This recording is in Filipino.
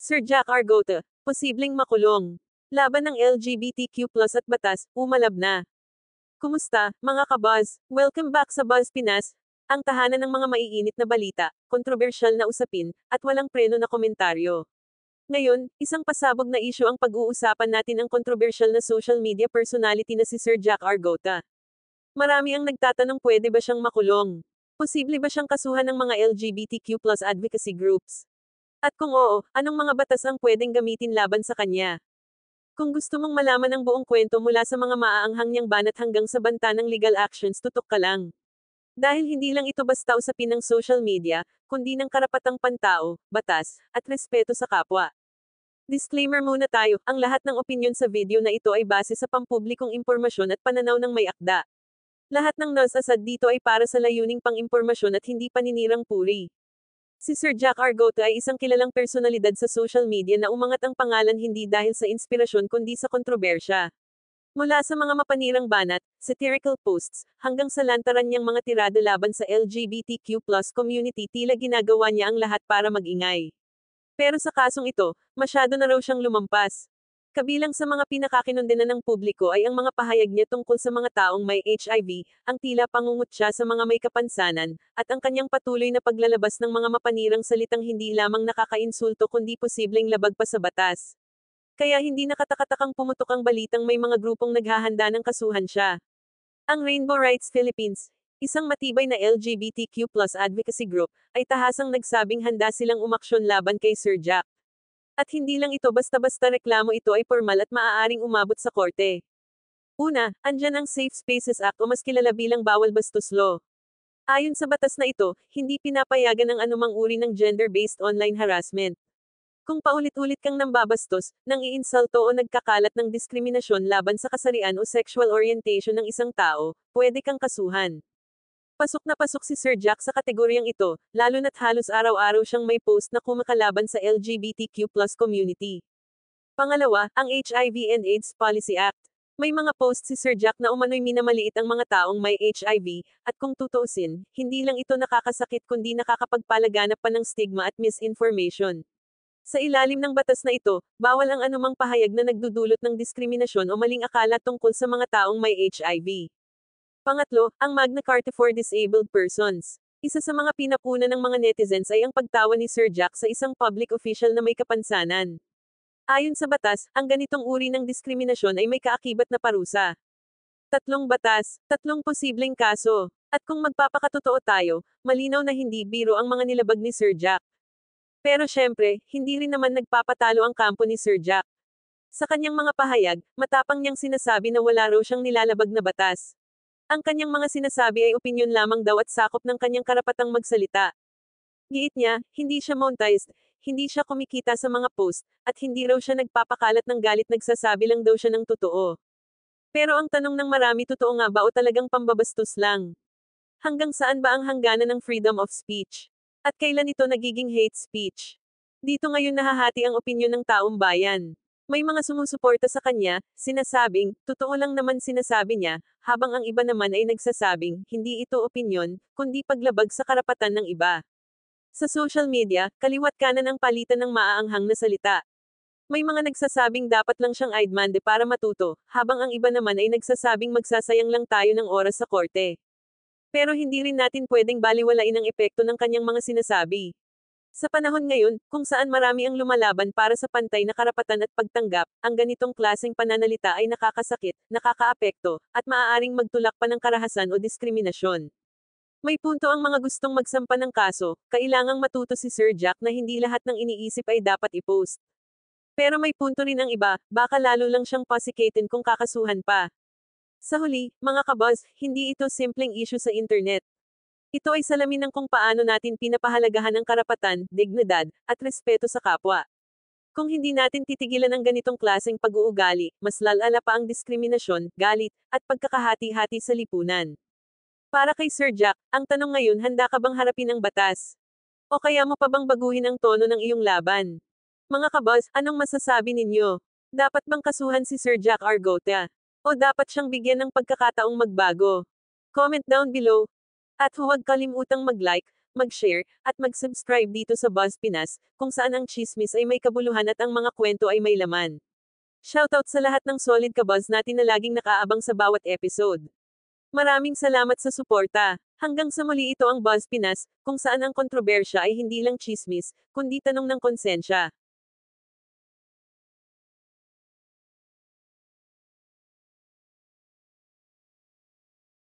Sir Jack Argota, posibleng makulong. Laban ng LGBTQ+ at batas, umalab na. Kumusta, mga kabuzz? Welcome back sa Buzz Pinas, ang tahanan ng mga maiinit na balita, kontrobersyal na usapin, at walang preno na komentaryo. Ngayon, isang pasabog na isyu ang pag-uusapan natin ang kontrobersyal na social media personality na si Sir Jack Argota. Marami ang nagtatanong pwede ba siyang makulong? Posible ba siyang kasuhan ng mga LGBTQ+ advocacy groups? At kung oo, anong mga batas ang pwedeng gamitin laban sa kanya? Kung gusto mong malaman ang buong kwento mula sa mga maaanghang niyang banat hanggang sa banta ng legal actions, tutok ka lang. Dahil hindi lang ito basta usapin ng social media, kundi ng karapatang pantao, batas, at respeto sa kapwa. Disclaimer muna tayo, ang lahat ng opinyon sa video na ito ay base sa pampublikong impormasyon at pananaw ng may akda. Lahat ng nasasad dito ay para sa layuning pang-impormasyon at hindi paninirang puri. Si Sir Jack Argota ay isang kilalang personalidad sa social media na umangat ang pangalan hindi dahil sa inspirasyon kundi sa kontrobersya. Mula sa mga mapanirang banat, satirical posts, hanggang sa lantaran niyang mga tirada laban sa LGBTQ+ community, tila ginagawa niya ang lahat para magingay. Pero sa kasong ito, masyado na raw siyang lumampas. Kabilang sa mga pinakakinundenan ng publiko ay ang mga pahayag niya tungkol sa mga taong may HIV, ang tila pangungutya sa mga may kapansanan, at ang kanyang patuloy na paglalabas ng mga mapanirang salitang hindi lamang nakakainsulto kundi posibleng labag pa sa batas. Kaya hindi nakatakatakang pumutok ang balitang may mga grupong naghahanda ng kasuhan siya. Ang Rainbow Rights Philippines, isang matibay na LGBTQ+ advocacy group, ay tahasang nagsabing handa silang umaksyon laban kay Sir Jack. At hindi lang ito basta-basta reklamo, ito ay formal at maaaring umabot sa korte. Una, andyan ang Safe Spaces Act o mas kilala bilang Bawal Bastos Law. Ayon sa batas na ito, hindi pinapayagan ang anumang uri ng gender-based online harassment. Kung paulit-ulit kang nambabastos, nang iinsulto o nagkakalat ng diskriminasyon laban sa kasarian o sexual orientation ng isang tao, pwede kang kasuhan. Pasok na pasok si Sir Jack sa kategoryang ito, lalo na't halos araw-araw siyang may post na kumakalaban sa LGBTQ+ community. Pangalawa, ang HIV and AIDS Policy Act. May mga post si Sir Jack na umano'y minamaliit ang mga taong may HIV, at kung tutuusin, hindi lang ito nakakasakit kundi nakakapagpalaganap pa ng stigma at misinformation. Sa ilalim ng batas na ito, bawal ang anumang pahayag na nagdudulot ng diskriminasyon o maling akala tungkol sa mga taong may HIV. Pangatlo, ang Magna Carta for Disabled Persons. Isa sa mga pinapuna ng mga netizens ay ang pagtawa ni Sir Jack sa isang public official na may kapansanan. Ayon sa batas, ang ganitong uri ng diskriminasyon ay may kaakibat na parusa. Tatlong batas, tatlong posibleng kaso. At kung magpapakatotoo tayo, malinaw na hindi biro ang mga nilabag ni Sir Jack. Pero syempre, hindi rin naman nagpapatalo ang kampo ni Sir Jack. Sa kanyang mga pahayag, matapang niyang sinasabi na wala raw siyang nilalabag na batas. Ang kanyang mga sinasabi ay opinyon lamang daw at sakop ng kanyang karapatang magsalita. Giit niya, hindi siya monetized, hindi siya kumikita sa mga post, at hindi raw siya nagpapakalat ng galit, nagsasabi lang daw siya ng totoo. Pero ang tanong ng marami, totoo nga ba o talagang pambabastos lang? Hanggang saan ba ang hangganan ng freedom of speech? At kailan ito nagiging hate speech? Dito ngayon nahahati ang opinyon ng taong bayan. May mga sumusuporta sa kanya, sinasabing, totoo lang naman sinasabi niya, habang ang iba naman ay nagsasabing, hindi ito opinyon, kundi paglabag sa karapatan ng iba. Sa social media, kaliwat kanan ang palitan ng maaanghang na salita. May mga nagsasabing dapat lang siyang idmande para matuto, habang ang iba naman ay nagsasabing magsasayang lang tayo ng oras sa korte. Pero hindi rin natin pwedeng baliwalain ang epekto ng kanyang mga sinasabi. Sa panahon ngayon, kung saan marami ang lumalaban para sa pantay na karapatan at pagtanggap, ang ganitong klaseng pananalita ay nakakasakit, nakakaapekto, at maaaring magtulak pa ng karahasan o diskriminasyon. May punto ang mga gustong magsampa ng kaso, kailangang matuto si Sir Jack na hindi lahat ng iniisip ay dapat i-post. Pero may punto rin ang iba, baka lalo lang siyang pasikatin kung kakasuhan pa. Sa huli, mga kabuzz, hindi ito simpleng issue sa internet. Ito ay salamin ng kung paano natin pinapahalagahan ang karapatan, dignidad, at respeto sa kapwa. Kung hindi natin titigilan ang ganitong klaseng pag-uugali, mas lalala pa ang diskriminasyon, galit, at pagkakahati-hati sa lipunan. Para kay Sir Jack, ang tanong ngayon, handa ka bang harapin ang batas? O kaya mo pa bang baguhin ang tono ng iyong laban? Mga kabuzz, anong masasabi ninyo? Dapat bang kasuhan si Sir Jack Argota? O dapat siyang bigyan ng pagkakataong magbago? Comment down below. At huwag kalimutang mag-like, mag-share, at mag-subscribe dito sa Buzz Pinas, kung saan ang chismis ay may kabuluhan at ang mga kwento ay may laman. Shoutout sa lahat ng solid kabuzz natin na laging nakaabang sa bawat episode. Maraming salamat sa suporta. Hanggang sa muli, ito ang Buzz Pinas, kung saan ang kontrobersya ay hindi lang chismis, kundi tanong ng konsensya.